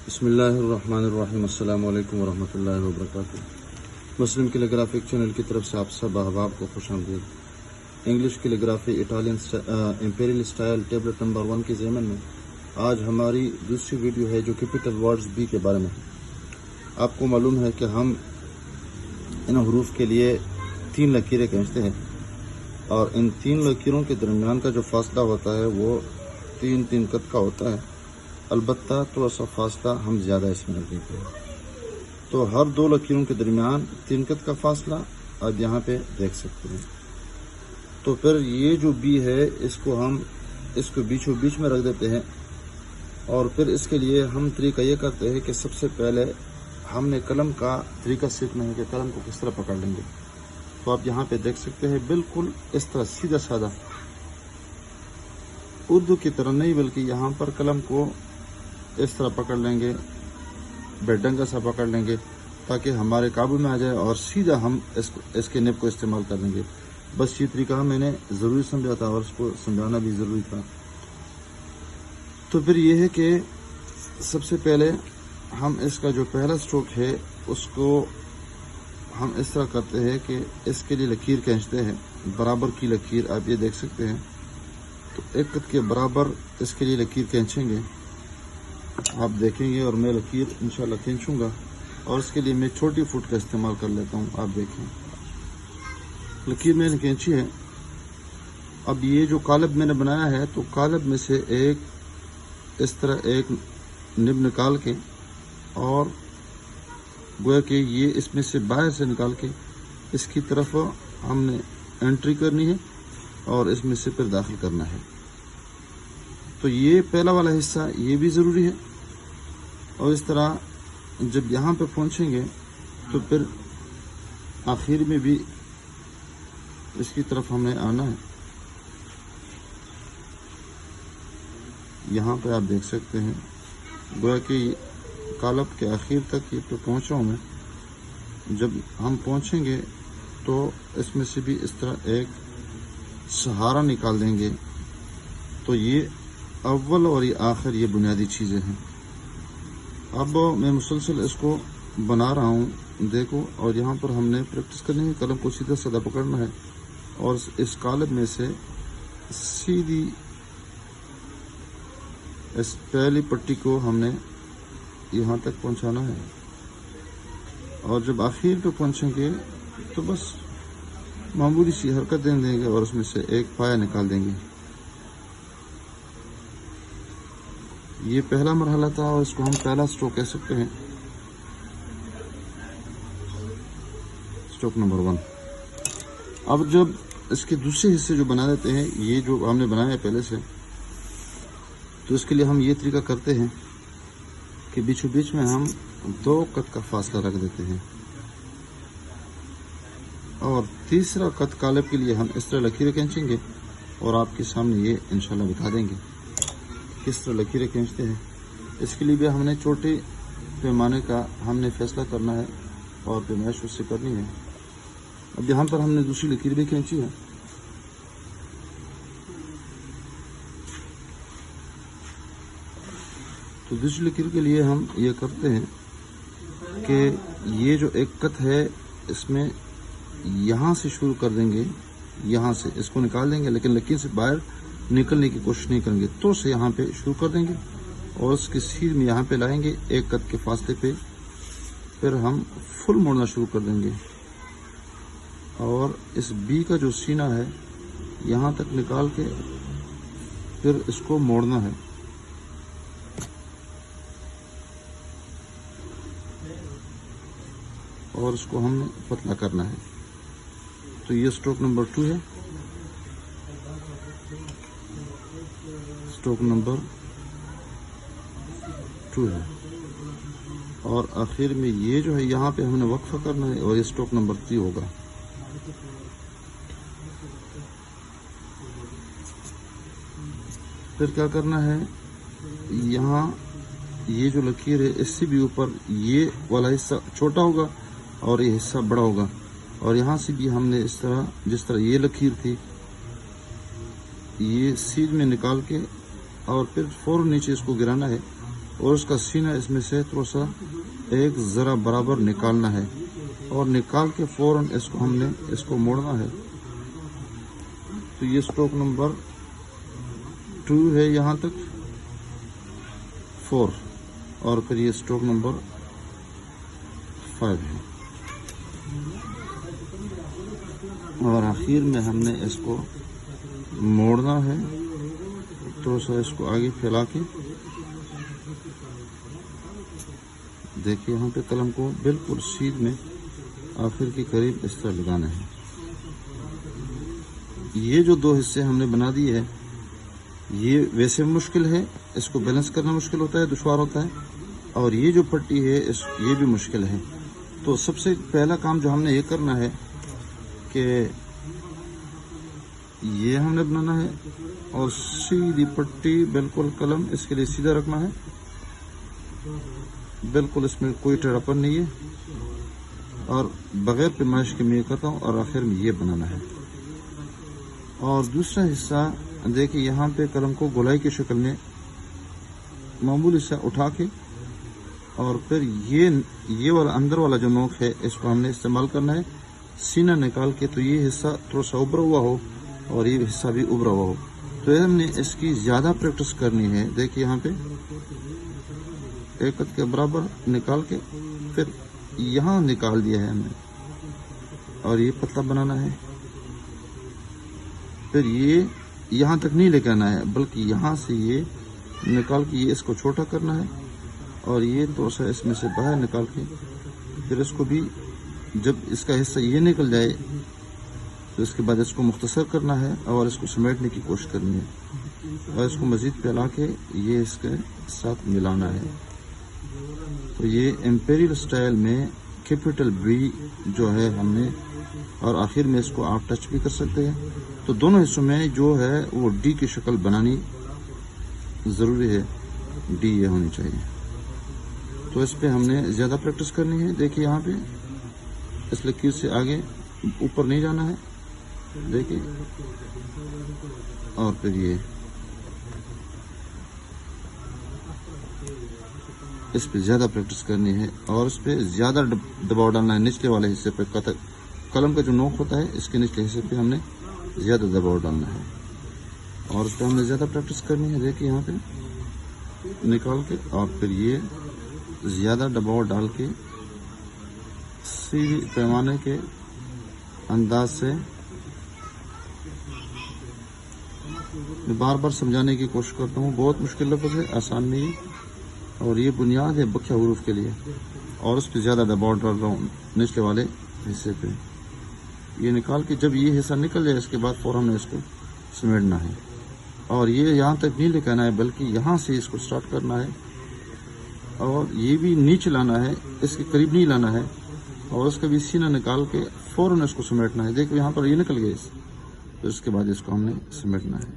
بسم اللہ الرحمن الرحیم۔ السلام علیکم ورحمۃ اللہ وبرکاتہ۔ مسلم کیلیگرافک چینل کی طرف سے آپ سب احباب کو خوش آمدید۔ English calligraphy Italian Imperial style tablet number 1 کے ضمن میں آج ہماری دوسری ویڈیو ہے جو کیپٹل ورڈز بی کے بارے میں ہے۔ آپ کو معلوم ہے کہ ہم ان حروف کے لیے 3 لکیریں کھینچتے ہیں اور ان 3 لکیروں کے درمیان کا جو فاصلہ ہوتا ہے وہ 3 قط کا ہوتا ہے۔ البتہ تھوڑا سا فاصلہ ہم زیادہ اس میں رکھ دیتے ہیں، تو ہر 2 لکیروں کے درمیان 3 قط کا فاصلہ آپ یہاں پہ دیکھ سکتے ہیں۔ تو پھر یہ جو بی ہے اس کو بیچوں بیچ میں رکھ دیتے ہیں، اور پھر اس کے لیے ہم طریقہ یہ کرتے ہیں کہ سب سے پہلے ہم نے قلم کا طریقہ سیکھنا ہے کہ قلم کو کس طرح پکڑ لیں گے۔ تو آپ یہاں پہ دیکھ سکتے ہیں بالکل اس طرح سیدھا سادہ، اردو کی طرح نہیں بلکہ یہاں پر قلم کو اس طرح پکڑ لیں گے، بیڈنگا سا پکڑ لیں گے تاکہ ہمارے قابو میں آ جائے اور سیدھا ہم اس کے نب کو استعمال کر لیں گے۔ بس یہ طریقہ میں نے ضروری سمجھا تھا اور اس کو سمجھانا بھی ضروری تھا۔ تو پھر یہ ہے کہ سب سے پہلے ہم اس کا جو پہلا سٹروک ہے اس کو ہم اس طرح کرتے ہیں کہ اس کے لیے لکیر کھینچتے ہیں، برابر کی لکیر آپ یہ دیکھ سکتے ہیں۔ تو 1 قط کے برابر اس کے لیے لکیر کھینچیں گے، آپ دیکھیں گے، اور میں لکیر انشاءاللہ کھینچوں گا، اور اس کے لیے میں چھوٹی فٹ کا استعمال کر لیتا ہوں۔ آپ دیکھیں لکیر میں نے کھینچی ہے۔ اب یہ جو قالب میں نے بنایا ہے تو قالب میں سے اس طرح ایک نب نکال کے، اور گویا کہ یہ اس میں سے باہر سے نکال کے اس کی طرف ہم نے انٹری کرنی ہے اور اس میں سے پھر داخل کرنا ہے۔ تو یہ پہلا والا حصہ یہ بھی ضروری ہے، اور اس طرح جب یہاں پہ پہنچیں گے تو پھر آخر میں بھی اس کی طرف ہم نے آنا ہے۔ یہاں پہ آپ دیکھ سکتے ہیں گویا کہ قالب کے آخر تک یہ پہ پہنچا ہوں میں۔ جب ہم پہنچیں گے تو اس میں سے بھی اس طرح ایک سہارا نکال دیں گے۔ تو یہ اول اور یہ آخر یہ بنیادی چیزیں ہیں۔ اب میں مسلسل اس کو بنا رہا ہوں، دیکھو، اور یہاں پر ہم نے پریکٹس کرنی ہے، قلم کو سیدھا سادہ پکڑنا ہے اور اس قالب میں سے سیدھی اس پہلی پٹی کو ہم نے یہاں تک پہنچانا ہے، اور جب آخر پہ پہنچیں گے تو بس معمولی سی حرکت دیں گے اور اس میں سے ایک پایا نکال دیں گے۔ یہ پہلا مرحلہ تھا اور اس کو ہم پہلا سٹروک کہہ سکتے ہیں، سٹروک نمبر 1۔ اب جب اس کے دوسرے حصے جو بنا دیتے ہیں، یہ جو ہم نے بنایا ہے پہلے سے، تو اس کے لیے ہم یہ طریقہ کرتے ہیں کہ بیچوں بیچ میں ہم 2 قط کا فاصلہ رکھ دیتے ہیں، اور تیسرا قط قالب کے لیے ہم اس طرح لکیریں کھینچیں گے، اور آپ کے سامنے یہ انشاءاللہ بتا دیں گے کس طرح لکیریں کھینچتے ہیں۔ اس کے لیے بھی ہم نے چھوٹے پیمانے کا ہم نے فیصلہ کرنا ہے اور پیمائش اس سے کرنی ہے۔ اب یہاں پر ہم نے دوسری لکیر بھی کھینچی ہے، تو دوسری لکیر کے لیے ہم یہ کرتے ہیں کہ یہ جو 1 قط ہے اس میں یہاں سے شروع کر دیں گے، یہاں سے اس کو نکال دیں گے، لیکن لکیر سے باہر نکلنے کی کوشش نہیں کریں گے، تو سے یہاں پہ شروع کر دیں گے اور اس کی سیر میں یہاں پہ لائیں گے 1 قط کے فاصلے پہ، پھر ہم فل موڑنا شروع کر دیں گے، اور اس بی کا جو سینہ ہے یہاں تک نکال کے پھر اس کو موڑنا ہے۔ اور اس کو ہم نے پتلا کرنا ہے۔ تو یہ سٹروک نمبر 2 ہے، سٹروک نمبر 2 ہے، اور آخر میں یہ جو ہے یہاں پہ ہم نے وقفہ کرنا ہے، اور یہ سٹروک نمبر 3 ہوگا۔ پھر کیا کرنا ہے، یہاں یہ جو لکیر ہے اس سے بھی اوپر یہ والا حصہ چھوٹا ہوگا اور یہ حصہ بڑا ہوگا، اور یہاں سے بھی ہم نے اس طرح جس طرح یہ لکیر تھی یہ سیدھ میں نکال کے اور پھر فوراً نیچے اس کو گرانا ہے، اور اس کا سینہ اس میں سے تھوڑا سا ایک ذرا برابر نکالنا ہے، اور نکال کے فوراً اس کو ہم نے اس کو موڑنا ہے۔ تو یہ اسٹروک نمبر 2 ہے یہاں تک 4، اور پھر یہ اسٹروک نمبر 5 ہے، اور آخر میں ہم نے اس کو موڑنا ہے، تھوڑا سا اس کو آگے پھیلا کے۔ دیکھیے یہاں پہ قلم کو بالکل سیدھ میں آخر کے قریب اس طرح لگانا ہے۔ یہ جو 2 حصے ہم نے بنا دیے ہے، یہ ویسے مشکل ہے، اس کو بیلنس کرنا مشکل ہوتا ہے، دشوار ہوتا ہے، اور یہ جو پٹی ہے یہ بھی مشکل ہے۔ تو سب سے پہلا کام جو ہم نے یہ کرنا ہے کہ یہ ہم نے بنانا ہے، اور سیدھی پٹی بالکل قلم اس کے لیے سیدھا رکھنا ہے، بالکل اس میں کوئی ٹیڑھاپن نہیں ہے، اور بغیر پیمائش کے میں یہ کرتا ہوں، اور آخر میں یہ بنانا ہے۔ اور دوسرا حصہ دیکھیں یہاں پہ قلم کو گولائی کی شکل میں معمولی سے اٹھا کے، اور پھر یہ والا اندر والا جو نوک ہے اس کو ہم نے استعمال کرنا ہے سینہ نکال کے، تو یہ حصہ تھوڑا سا ابھرا ہوا ہو اور یہ حصہ بھی ابھرا ہوا ہو۔ تو ہم نے اس کی زیادہ پریکٹس کرنی ہے۔ دیکھیے یہاں پہ ایک قد کے برابر نکال کے پھر یہاں نکال دیا ہے ہم نے، اور یہ پتلا بنانا ہے۔ پھر یہ یہاں تک نہیں لے کے آنا ہے، بلکہ یہاں سے یہ نکال کے یہ اس کو چھوٹا کرنا ہے، اور یہ تھوڑا سا اس میں سے باہر نکال کے پھر اس کو بھی جب اس کا حصہ یہ نکل جائے تو اس کے بعد اس کو مختصر کرنا ہے اور اس کو سمیٹنے کی کوشش کرنی ہے، اور اس کو مزید پھیلا کے یہ اس کے ساتھ ملانا ہے۔ تو یہ امپیریل سٹائل میں کیپٹل بی جو ہے ہم نے، اور آخر میں اس کو آپ ٹچ بھی کر سکتے ہیں۔ تو دونوں حصوں میں جو ہے وہ ڈی کی شکل بنانی ضروری ہے، ڈی یہ ہونی چاہیے۔ تو اس پہ ہم نے زیادہ پریکٹس کرنی ہے۔ دیکھیے یہاں پہ اس لکیر سے آگے اوپر نہیں جانا ہے، دیکھیے، اور پھر یہ اس پہ زیادہ پریکٹس کرنی ہے، اور اس پہ زیادہ دباؤ ڈالنا ہے۔ نچلے والے حصے پہ قلم کا جو نوک ہوتا ہے اس کے نچلے حصے پہ ہم نے زیادہ دباؤ ڈالنا ہے، اور اس پہ ہم نے زیادہ پریکٹس کرنی ہے۔ دیکھیے یہاں پہ نکال کے، اور پھر یہ زیادہ دباؤ ڈال کے سیدھی پیمانے کے انداز سے میں بار بار سمجھانے کی کوشش کرتا ہوں۔ بہت مشکل لفظ ہے، آسان نہیں ہے، اور یہ بنیاد ہے بکیا حروف کے لیے، اور اس پہ زیادہ دباؤ ڈال رہا ہوں نچلے والے حصے پہ۔ یہ نکال کے جب یہ حصہ نکل جائے اس کے بعد فوراً ہمیں اس کو سمیٹنا ہے، اور یہ یہاں تک نہیں لے کے آنا ہے بلکہ یہاں سے اس کو سٹارٹ کرنا ہے، اور یہ بھی نیچے لانا ہے، اس کے قریب نہیں لانا ہے، اور اس کا بھی سینہ نکال کے فوراً اس کو سمیٹنا ہے۔ دیکھو یہاں پر یہ نکل گیا، تو اس کے بعد اس کو ہم نے سمیٹنا ہے۔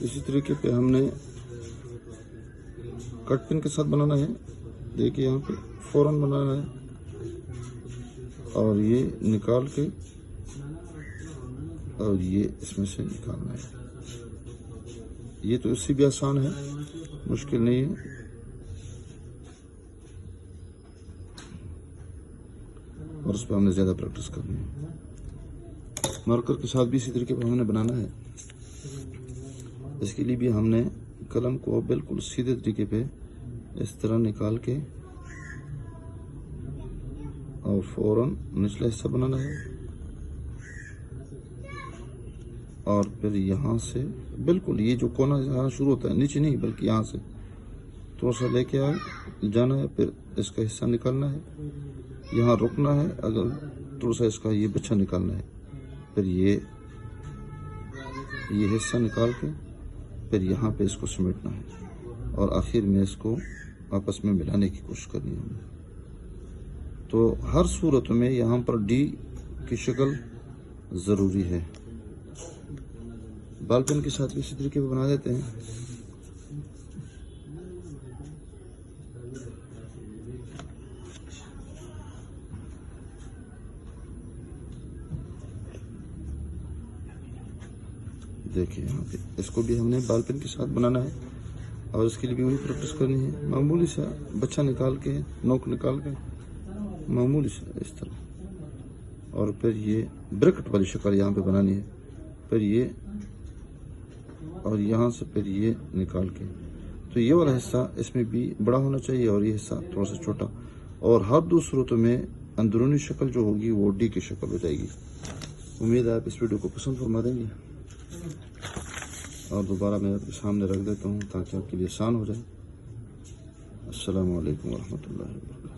اسی طریقے پہ ہم نے کٹ پن کے ساتھ بنانا ہے۔ دیکھیے یہاں پہ فوراً بنانا ہے، اور یہ نکال کے، اور یہ اس میں سے نکالنا ہے۔ یہ تو اس سے بھی آسان ہے، مشکل نہیں ہے۔ اور اس پہ ہم نے زیادہ پریکٹس کرنی ہے۔ مارکر کے ساتھ بھی اسی طریقے پہ ہم نے بنانا ہے۔ اس کے لیے بھی ہم نے قلم کو بالکل سیدھے طریقے پہ اس طرح نکال کے اور فوراً نچلا حصہ بنانا ہے، اور پھر یہاں سے بالکل یہ جو کونا یہاں شروع ہوتا ہے، نیچے نہیں بلکہ یہاں سے تھوڑا سا لے کے جانا ہے، پھر اس کا حصہ نکالنا ہے، یہاں رکنا ہے، اگر تھوڑا سا اس کا یہ بچھا نکالنا ہے، پھر یہ حصہ نکال کے پھر یہاں پہ اس کو سمیٹنا ہے، اور آخر میں اس کو آپس میں ملانے کی کوشش کرنی ہے۔ تو ہر صورت میں یہاں پر ڈی کی شکل ضروری ہے۔ بال پین کے ساتھ بھی اسی طریقے پہ بنا دیتے ہیں۔ دیکھیں یہاں پہ اس کو بھی ہم نے بال پین کے ساتھ بنانا ہے اور اس کے لیے بھی وہی پریکٹس کرنی ہے. معمولی سا بچہ نکال کے نوک نکال کے معمولی سا اس طرح, اور پھر یہ بریکٹ والی شکل یہاں پہ بنانی ہے. پھر یہ اور یہاں سے پھر یہ نکال کے, تو یہ والا حصہ اس میں بھی بڑا ہونا چاہیے اور یہ حصہ تھوڑا سا چھوٹا, اور ہر دو صورتوں میں اندرونی شکل جو ہوگی وہ ڈی کی شکل ہو جائے گی. امید ہے آپ اس ویڈیو کو پسند فرما دیں گے, اور دوبارہ میں آپ کے سامنے رکھ دیتا ہوں تاکہ آپ کے لیے آسان ہو جائے. السلام علیکم ورحمۃ اللہ وبرکاتہ.